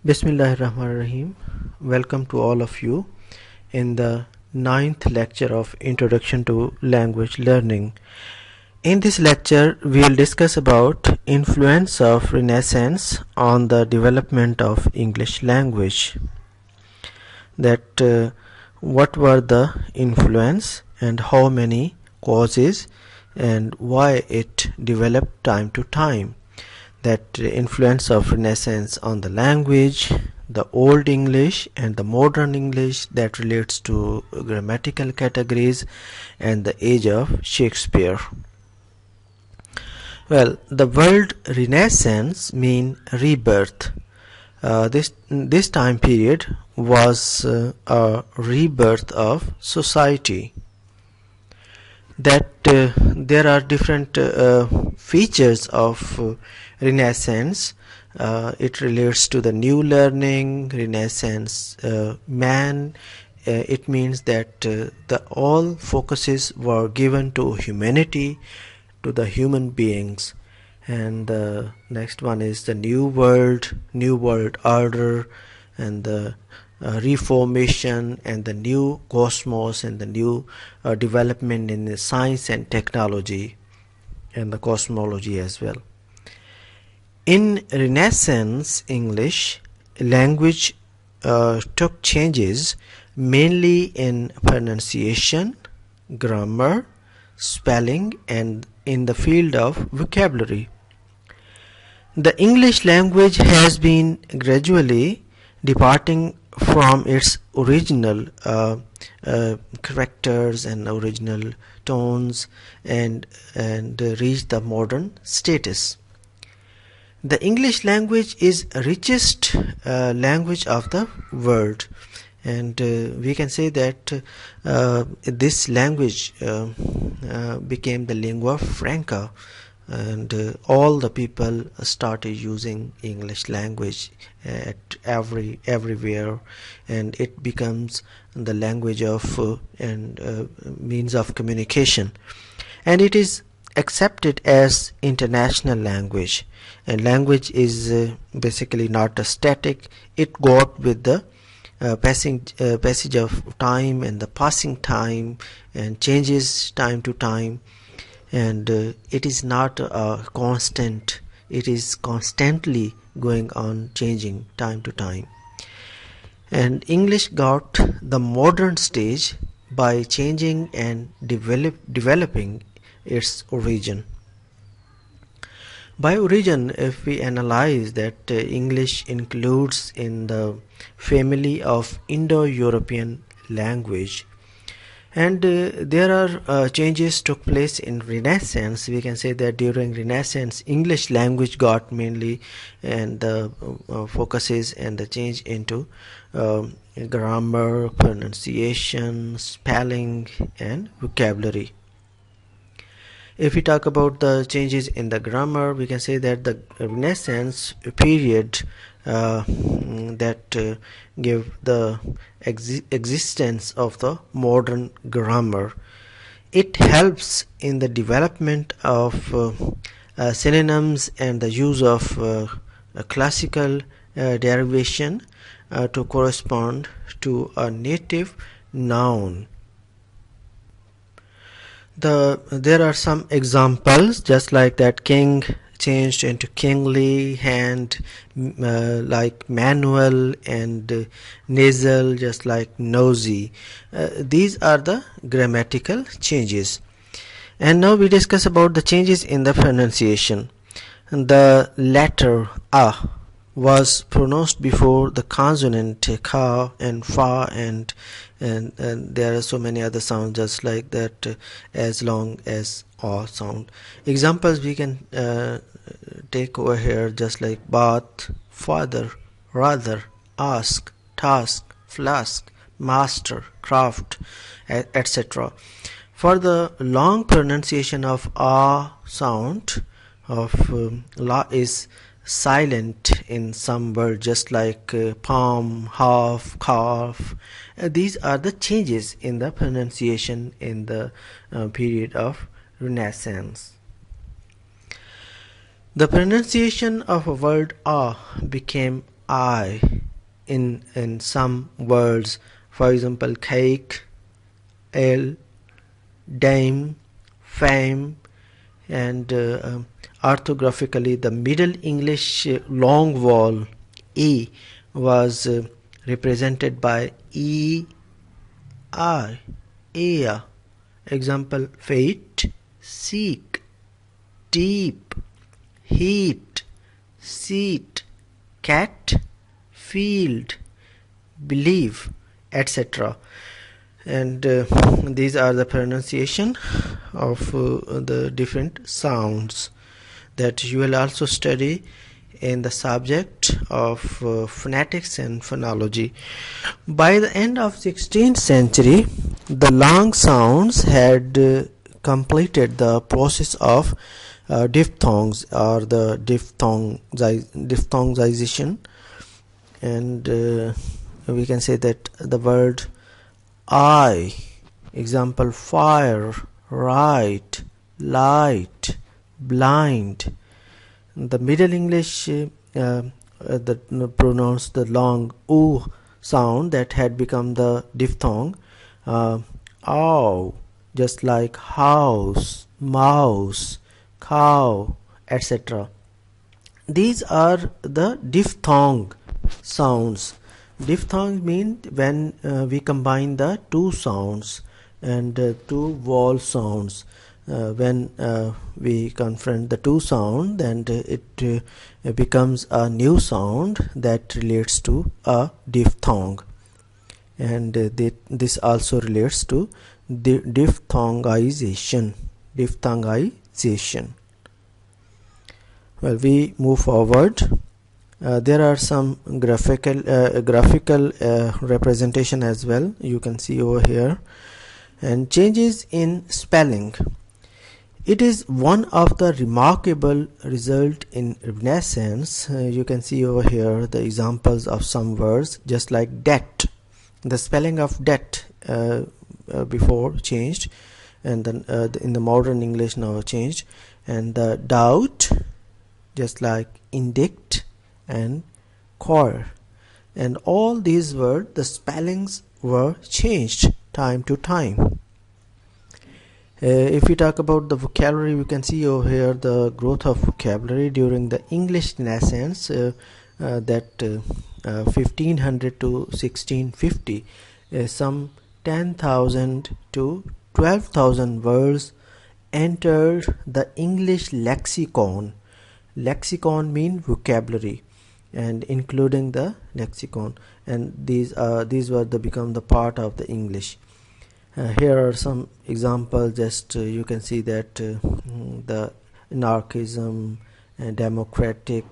Bismillahirrahmanirrahim. Welcome to all of you in the ninth lecture of Introduction to Language Learning. In this lecture, we will discuss about influence of Renaissance on the development of English language. What were the influence and how many causes and why it developed time to time. That influence of Renaissance on the language, the Old English and the Modern English that relates to grammatical categories, and the age of Shakespeare. Well, the word Renaissance means rebirth. This time period was a rebirth of society. There are different features of Renaissance. It relates to the new learning, Renaissance man. It means that all focuses were given to humanity, to the human beings. And the next one is the new world order, and the reformation, and the new cosmos, and the new development in the science and technology, and the cosmology as well. In Renaissance English, language took changes mainly in pronunciation, grammar, spelling, and in the field of vocabulary. The English language has been gradually departing from its original characters and original tones and reach the modern status. The English language is richest language of the world, and we can say that this language became the lingua franca, and all the people started using English language at everywhere, and it becomes the language of means of communication, and it is accepted as international language. And language is basically not a static. It got with the passage of time and the passing time, and changes time to time, and it is not a constant. It is constantly going on changing time to time. And English got the modern stage by changing and developing its origin. By origin, if we analyze that English includes in the family of Indo-European language, and there are changes took place in Renaissance. We can say that during Renaissance, English language got mainly and the focuses and the change into grammar, pronunciation, spelling, and vocabulary. If we talk about the changes in the grammar, we can say that the Renaissance period that gave the existence of the modern grammar. It helps in the development of synonyms and the use of classical derivation to correspond to a native noun. There are some examples, just like that king changed into kingly, hand like manual, and nasal just like nosy. These are the grammatical changes. And now we discuss about the changes in the pronunciation. The letter a was pronounced before the consonant ka and fa, and there are so many other sounds just like that as long as a sound. Examples we can take over here, just like bath, father, rather, ask, task, flask, master, craft, etc. For the long pronunciation of a sound of la is silent in some words, just like palm, half, calf. These are the changes in the pronunciation in the period of Renaissance. The pronunciation of a word a became I in some words. For example, cake, ale, dame, fame, and orthographically the Middle English long vowel E was represented by EI, ea. Example, fate, seek, deep, heat, seat, cat, field, believe, etc. And these are the pronunciation of the different sounds that you will also study in the subject of phonetics and phonology. By the end of 16th century, the long sounds had completed the process of diphthongs or the diphthongization, and we can say that the word I, example, fire, right, light, blind. The Middle English pronounced the long oo sound that had become the diphthong ow, just like house, mouse, cow, etc. These are the diphthong sounds. Diphthong means when we combine the two sounds and two vowel sounds. When we confront the two sound, then it becomes a new sound that relates to a diphthong, and this also relates to the diphthongization. Well, we move forward. There are some graphical representation as well, you can see over here. And changes in spelling. It is one of the remarkable result in Renaissance. You can see over here the examples of some words, just like debt. The spelling of debt before changed, and then in the modern English now changed. And the doubt, just like indict and core. And all these words, the spellings were changed time to time. If we talk about the vocabulary, we can see over here the growth of vocabulary during the English Renaissance, that 1500 to 1650, some 10,000 to 12,000 words entered the English lexicon. Lexicon means vocabulary, and including the lexicon, and these were become the part of the English. Here are some examples. Just you can see that the anarchism and democratic,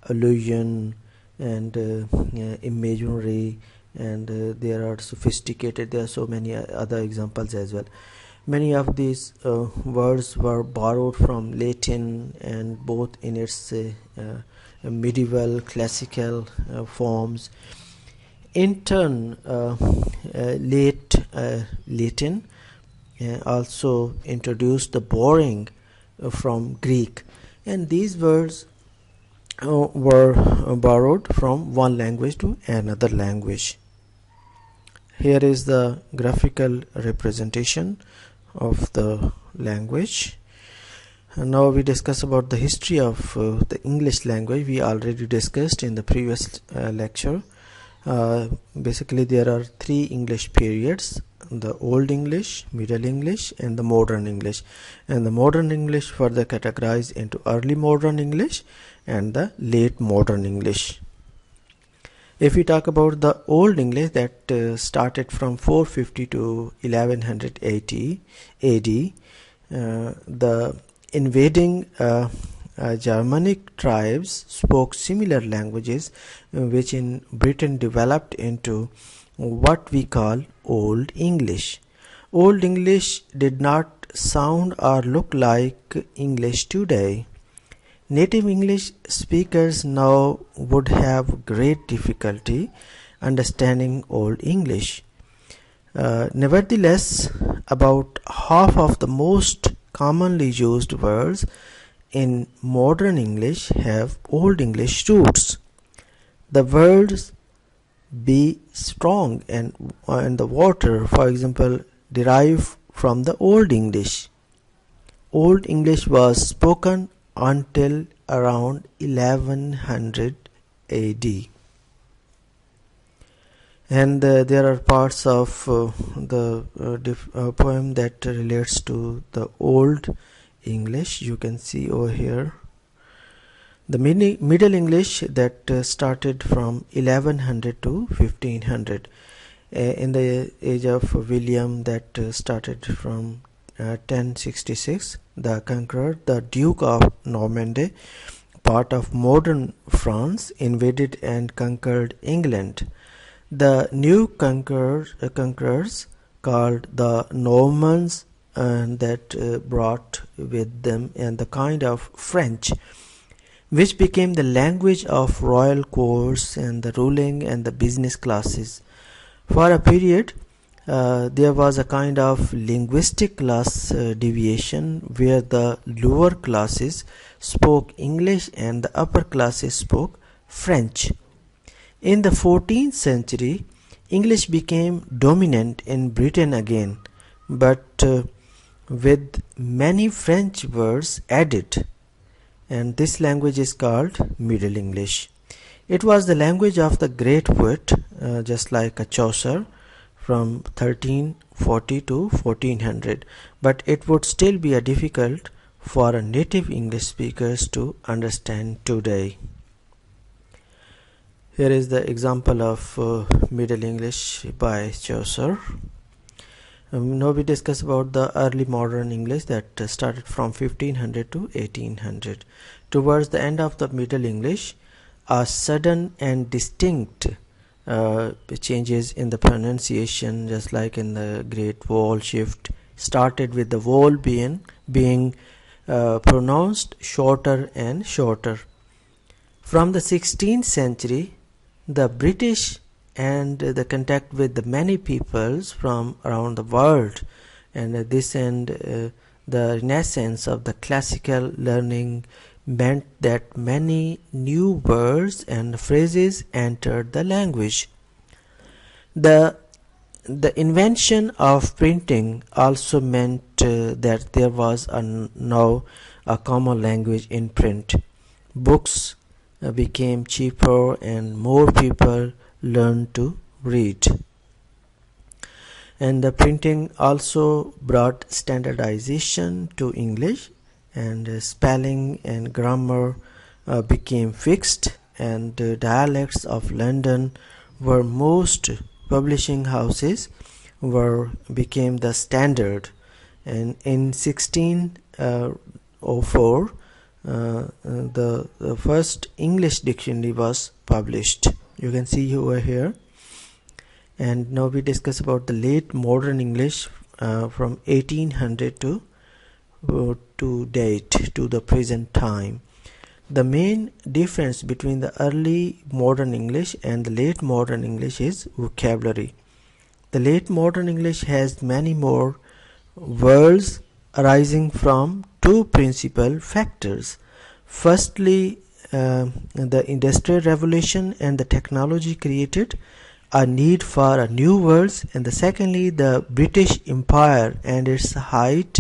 illusion and imaginary, and there are sophisticated. There are so many other examples as well. Many of these words were borrowed from Latin, and both in its medieval, classical forms. In turn, late Latin also introduced the borrowing from Greek, and these words were borrowed from one language to another language. Here is the graphical representation of the language. And now we discuss about the history of the English language. We already discussed in the previous lecture. Basically there are three English periods: the Old English, Middle English and the Modern English. And the Modern English further categorized into Early Modern English and the Late Modern English. If we talk about the Old English, that started from 450 to 1180 AD, the invading Germanic tribes spoke similar languages, which in Britain developed into what we call Old English. Old English did not sound or look like English today. Native English speakers now would have great difficulty understanding Old English. Nevertheless, about half of the most commonly used words in modern English have Old English roots. The words be strong and the water, for example, derive from the Old English. Old English was spoken until around 1100 AD. And there are parts of the poem that relates to the Old English. You can see over here the Middle English that started from 1100 to 1500. In the age of William, that started from 1066. The conqueror, the Duke of Normandy, part of modern France, invaded and conquered England. The new conquerors, called the Normans, that brought with them and the kind of French, which became the language of royal courts and the ruling and the business classes. For a period, there was a kind of linguistic class deviation where the lower classes spoke English and the upper classes spoke French. In the 14th century, English became dominant in Britain again, but with many French words added, and this language is called Middle English. It was the language of the great poet, just like a Chaucer, from 1340 to 1400, but it would still be difficult for a native English speakers to understand today. Here is the example of Middle English by Chaucer. Now we discuss about the early modern English that started from 1500 to 1800. Towards the end of the Middle English, a sudden and distinct changes in the pronunciation, just like in the Great Vowel Shift, started with the vowel being pronounced shorter and shorter. From the 16th century, the British and the contact with the many peoples from around the world, and this and the renaissance of the classical learning meant that many new words and phrases entered the language. The invention of printing also meant that there was now a common language in print. Books became cheaper and more people learned to read. And the printing also brought standardization to English, and spelling and grammar became fixed, and dialects of London, where most publishing houses became the standard. And in 1604 the first English dictionary was published. You can see over here. And now we discuss about the late modern English from 1800 to date to the present time. The main difference between the early modern English and the late modern English is vocabulary. The late modern English has many more words arising from two principal factors. Firstly, the Industrial Revolution and the technology created a need for new words, and secondly, the British Empire and its height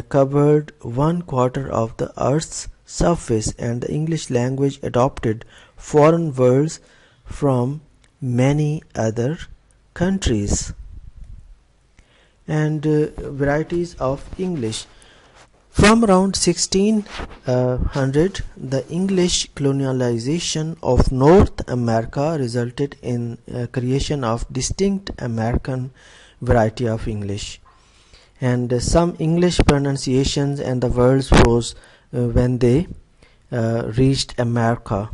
covered 1/4 of the earth's surface, and the English language adopted foreign words from many other countries. And varieties of English. From around 1600, the English colonialization of North America resulted in creation of distinct American variety of English. And some English pronunciations and the words rose when they reached America.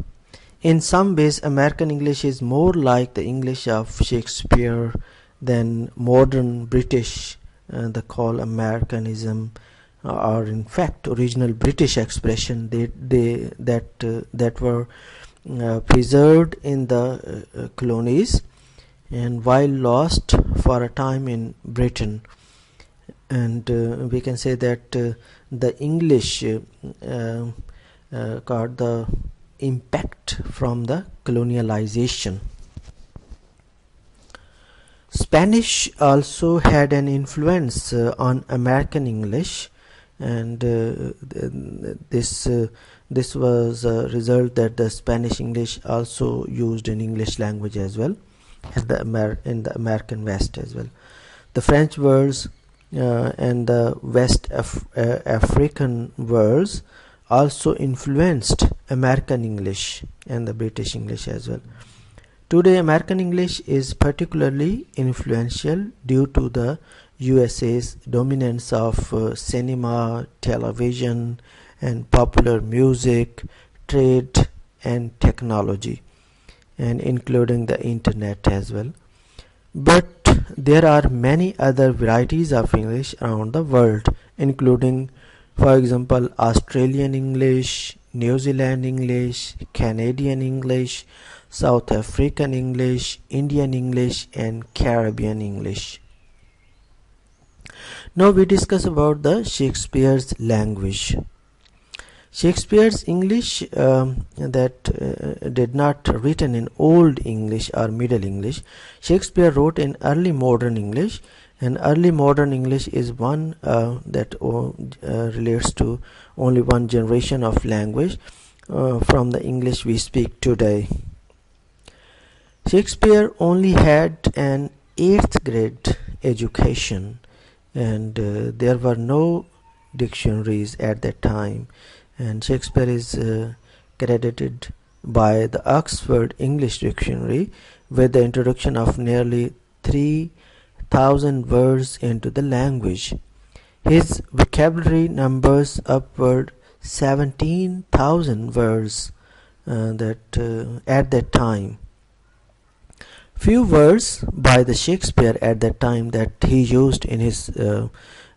In some ways, American English is more like the English of Shakespeare than modern British, the call Americanism, are in fact original British expression that were preserved in the colonies and while lost for a time in Britain. And we can say that the English called the impact from the colonialization. Spanish also had an influence on American English, and this was a result that the Spanish English also used in English language as well as in the American West as well. The French words and the West African words also influenced American English and the British English as well. Today, American English is particularly influential due to the USA's dominance of cinema, television, and popular music, trade, and technology, and including the internet as well. But there are many other varieties of English around the world, including, for example, Australian English, New Zealand English, Canadian English, South African English, Indian English, and Caribbean English. Now we discuss about the Shakespeare's language. Shakespeare's English that did not written in Old English or Middle English. Shakespeare wrote in early modern English, and early modern English is one that relates to only one generation of language from the English we speak today. Shakespeare only had an 8th grade education, and there were no dictionaries at that time, and Shakespeare is credited by the Oxford English Dictionary with the introduction of nearly 3,000 words into the language. His vocabulary numbers upward 17,000 words at that time. Few words by the Shakespeare at that time that he used in his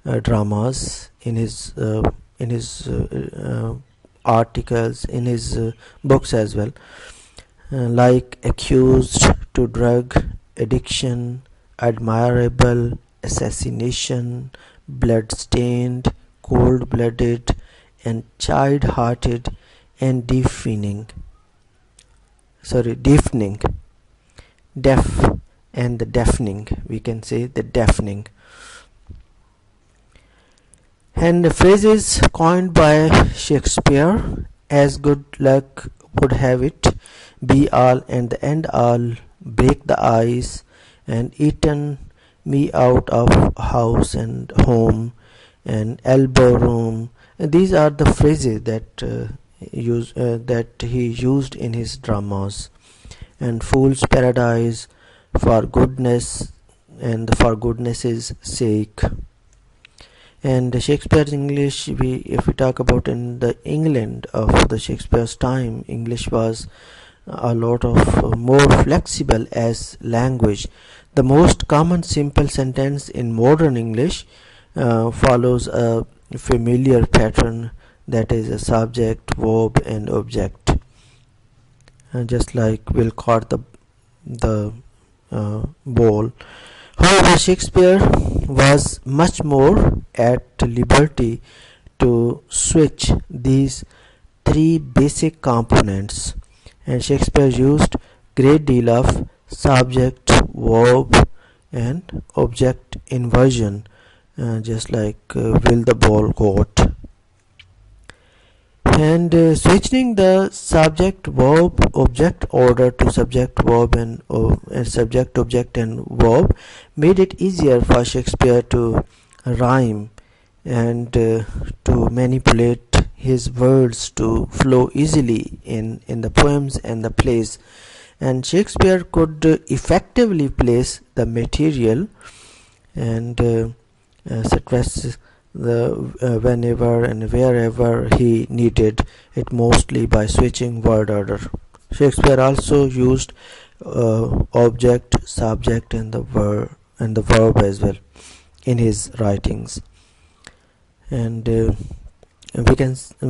dramas, in his articles, in his books as well, like accused, to drug, addiction, admirable, assassination, blood-stained, cold-blooded, and child-hearted, and deafening, deaf, and the deafening, we can say the deafening. And the phrases coined by Shakespeare, as good luck would have it, be all and the end all, break the ice, and eaten me out of house and home, and elbow room. These are the phrases that he used in his dramas. And fool's paradise, for goodness and for goodness's sake. And Shakespeare's English, if we talk about in the England of the Shakespeare's time, English was a lot of more flexible as language. The most common simple sentence in modern English follows a familiar pattern, that is a subject, verb, and object. Just like Will caught the ball. However, Shakespeare was much more at liberty to switch these three basic components, and Shakespeare used great deal of subject, verb, and object inversion, just like Will the ball got. And switching the subject verb object order to subject verb and subject object and verb made it easier for Shakespeare to rhyme and to manipulate his words to flow easily in the poems and the plays. And Shakespeare could effectively place the material and suppress whenever and wherever he needed it, mostly by switching word order. Shakespeare also used object, subject, and the verb as well in his writings. And we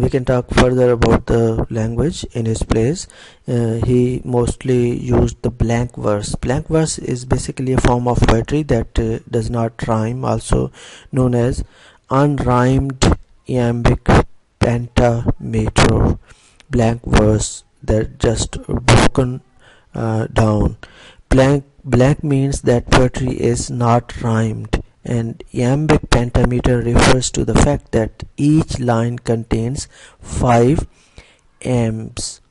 can talk further about the language in his plays. He mostly used the blank verse. Blank verse is basically a form of poetry that does not rhyme, also known as unrhymed iambic pentameter. Blank verse that just broken down. Blank means that poetry is not rhymed, and iambic pentameter refers to the fact that each line contains 5 iambs,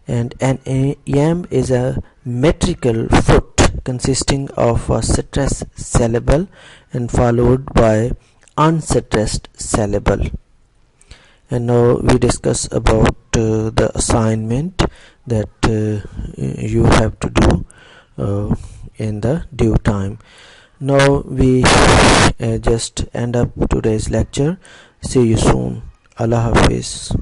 and an iamb is a metrical foot consisting of a stressed syllable and followed by unstressed syllable. And now we discuss about the assignment that you have to do in the due time. Now we just end up today's lecture. See you soon. Allah Hafiz.